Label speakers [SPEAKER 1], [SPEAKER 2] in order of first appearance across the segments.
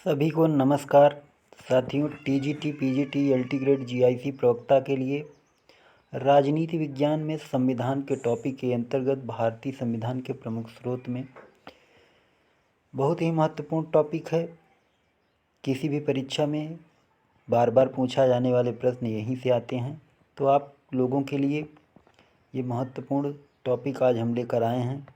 [SPEAKER 1] सभी को नमस्कार। साथियों, TGT PGT LT grade GIC प्रवक्ता के लिए राजनीति विज्ञान में संविधान के टॉपिक के अंतर्गत भारतीय संविधान के प्रमुख स्रोत में बहुत ही महत्वपूर्ण टॉपिक है। किसी भी परीक्षा में बार बार पूछा जाने वाले प्रश्न यहीं से आते हैं, तो आप लोगों के लिए ये महत्वपूर्ण टॉपिक आज हम लेकर आए हैं।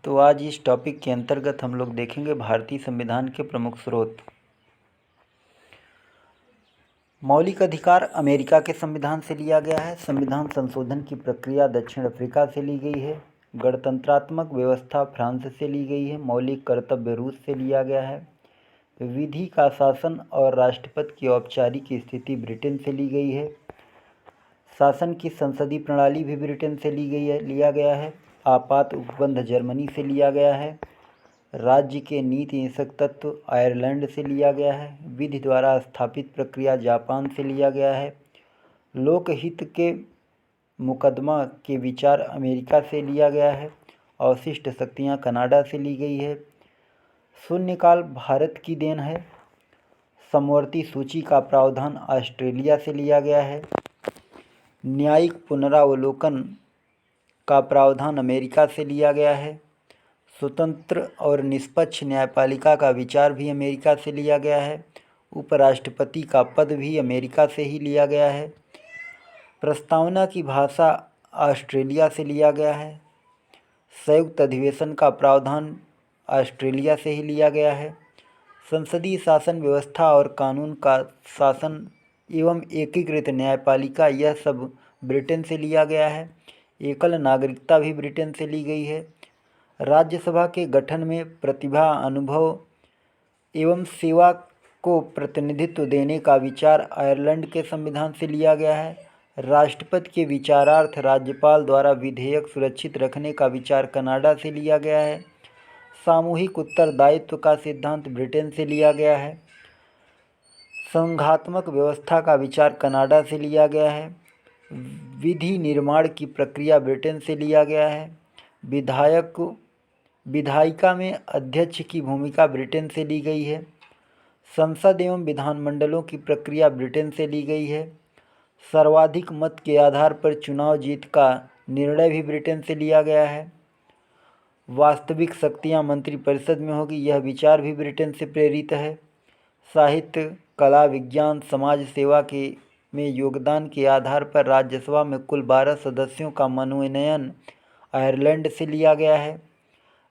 [SPEAKER 1] तो आज इस टॉपिक के अंतर्गत हम लोग देखेंगे भारतीय संविधान के प्रमुख स्रोत। मौलिक अधिकार अमेरिका के संविधान से लिया गया है। संविधान संशोधन की प्रक्रिया दक्षिण अफ्रीका से ली गई है। गणतंत्रात्मक व्यवस्था फ्रांस से ली गई है। मौलिक कर्तव्य रूस से लिया गया है। विधि का शासन और राष्ट्रपति की औपचारिक स्थिति ब्रिटेन से ली गई है। शासन की संसदीय प्रणाली भी ब्रिटेन से लिया गया है। आपात उपबंध जर्मनी से लिया गया है। राज्य के नीति हिंसक तत्व आयरलैंड से लिया गया है। विधि द्वारा स्थापित प्रक्रिया जापान से लिया गया है। लोकहित के मुकदमा के विचार अमेरिका से लिया गया है। अवशिष्ट शक्तियाँ कनाडा से ली गई है। शून्यकाल भारत की देन है। समवर्ती सूची का प्रावधान ऑस्ट्रेलिया से लिया गया है। न्यायिक पुनरावलोकन का प्रावधान अमेरिका से लिया गया है। स्वतंत्र और निष्पक्ष न्यायपालिका का विचार भी अमेरिका से लिया गया है। उपराष्ट्रपति का पद भी अमेरिका से ही लिया गया है। प्रस्तावना की भाषा ऑस्ट्रेलिया से लिया गया है। संयुक्त अधिवेशन का प्रावधान ऑस्ट्रेलिया से ही लिया गया है। संसदीय शासन व्यवस्था और कानून का शासन एवं एकीकृत न्यायपालिका, यह सब ब्रिटेन से लिया गया है। एकल नागरिकता भी ब्रिटेन से ली गई है। राज्यसभा के गठन में प्रतिभा, अनुभव एवं सेवा को प्रतिनिधित्व देने का विचार आयरलैंड के संविधान से लिया गया है। राष्ट्रपति के विचारार्थ राज्यपाल द्वारा विधेयक सुरक्षित रखने का विचार कनाडा से लिया गया है। सामूहिक उत्तरदायित्व का सिद्धांत ब्रिटेन से लिया गया है। संघात्मक व्यवस्था का विचार कनाडा से लिया गया है। विधि निर्माण की प्रक्रिया ब्रिटेन से लिया गया है। विधायिका में अध्यक्ष की भूमिका ब्रिटेन से ली गई है। संसद एवं विधानमंडलों की प्रक्रिया ब्रिटेन से ली गई है। सर्वाधिक मत के आधार पर चुनाव जीत का निर्णय भी ब्रिटेन से लिया गया है। वास्तविक शक्तियां मंत्रिपरिषद में होगी, यह विचार भी ब्रिटेन से प्रेरित है। साहित्य, कला, विज्ञान, समाज सेवा में योगदान के आधार पर राज्यसभा में कुल 12 सदस्यों का मनोनयन आयरलैंड से लिया गया है।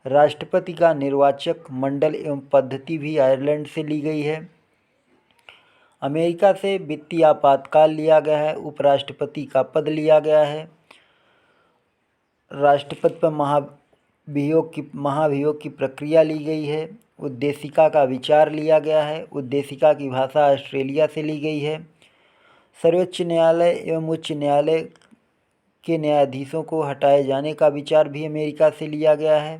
[SPEAKER 1] राष्ट्रपति का निर्वाचक मंडल एवं पद्धति भी आयरलैंड से ली गई है। अमेरिका से वित्तीय आपातकाल लिया गया है। उपराष्ट्रपति का पद लिया गया है। राष्ट्रपति पर महाभियोग की प्रक्रिया ली गई है। उद्देशिका का विचार लिया गया है। उद्देशिका की भाषा ऑस्ट्रेलिया से ली गई है। सर्वोच्च न्यायालय एवं उच्च न्यायालय के न्यायाधीशों को हटाए जाने का विचार भी अमेरिका से लिया गया है।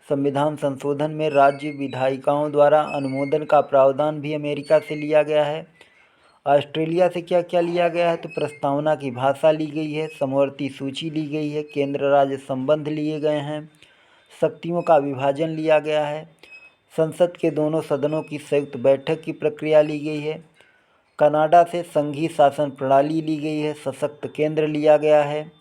[SPEAKER 1] संविधान संशोधन में राज्य विधायिकाओं द्वारा अनुमोदन का प्रावधान भी अमेरिका से लिया गया है। ऑस्ट्रेलिया से क्या क्या लिया गया है, तो प्रस्तावना की भाषा ली गई है। समवर्ती सूची ली गई है। केंद्र राज्य संबंध लिए गए हैं। शक्तियों का विभाजन लिया गया है। संसद के दोनों सदनों की संयुक्त बैठक की प्रक्रिया ली गई है। कनाडा से संघीय शासन प्रणाली ली गई है। सशक्त केंद्र लिया गया है।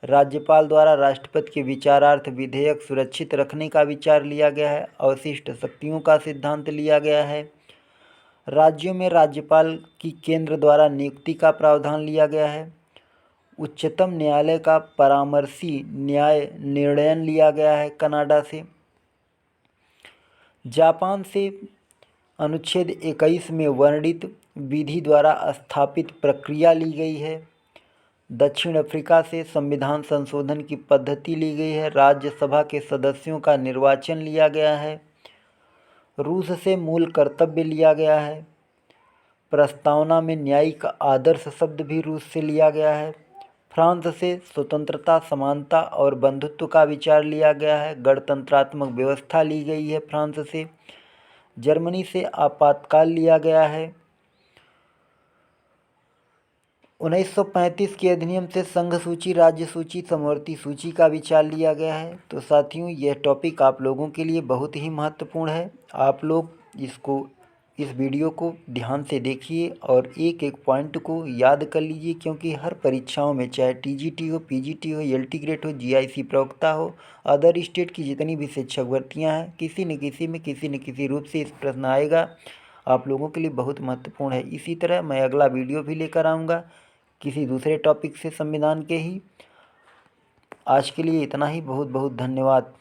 [SPEAKER 1] राज्यपाल द्वारा राष्ट्रपति के विचारार्थ विधेयक सुरक्षित रखने का विचार लिया गया है। अवशिष्ट शक्तियों का सिद्धांत लिया गया है। राज्यों में राज्यपाल की केंद्र द्वारा नियुक्ति का प्रावधान लिया गया है। उच्चतम न्यायालय का परामर्शी न्याय निर्णयन लिया गया है कनाडा से। जापान से अनुच्छेद 21 में वर्णित विधि द्वारा स्थापित प्रक्रिया ली गई है। दक्षिण अफ्रीका से संविधान संशोधन की पद्धति ली गई है। राज्यसभा के सदस्यों का निर्वाचन लिया गया है। रूस से मूल कर्तव्य लिया गया है। प्रस्तावना में न्यायिक आदर्श शब्द भी रूस से लिया गया है। फ्रांस से स्वतंत्रता, समानता और बंधुत्व का विचार लिया गया है। गणतंत्रात्मक व्यवस्था ली गई है फ्रांस से। जर्मनी से आपातकाल लिया गया है। 1935 के अधिनियम से संघ सूची, राज्य सूची, समवर्ती सूची का विचार लिया गया है। तो साथियों, यह टॉपिक आप लोगों के लिए बहुत ही महत्वपूर्ण है। आप लोग इस वीडियो को ध्यान से देखिए और एक एक पॉइंट को याद कर लीजिए, क्योंकि हर परीक्षाओं में, चाहे टीजीटी हो, पीजीटी हो, एलटी ग्रेड हो, जीआईसी प्रवक्ता हो, अदर स्टेट की जितनी भी शिक्षक भर्तियाँ हैं, किसी न किसी रूप से इस प्रश्न आएगा। आप लोगों के लिए बहुत महत्वपूर्ण है। इसी तरह मैं अगला वीडियो भी लेकर आऊँगा किसी दूसरे टॉपिक से, संविधान के ही। आज के लिए इतना ही। बहुत बहुत धन्यवाद।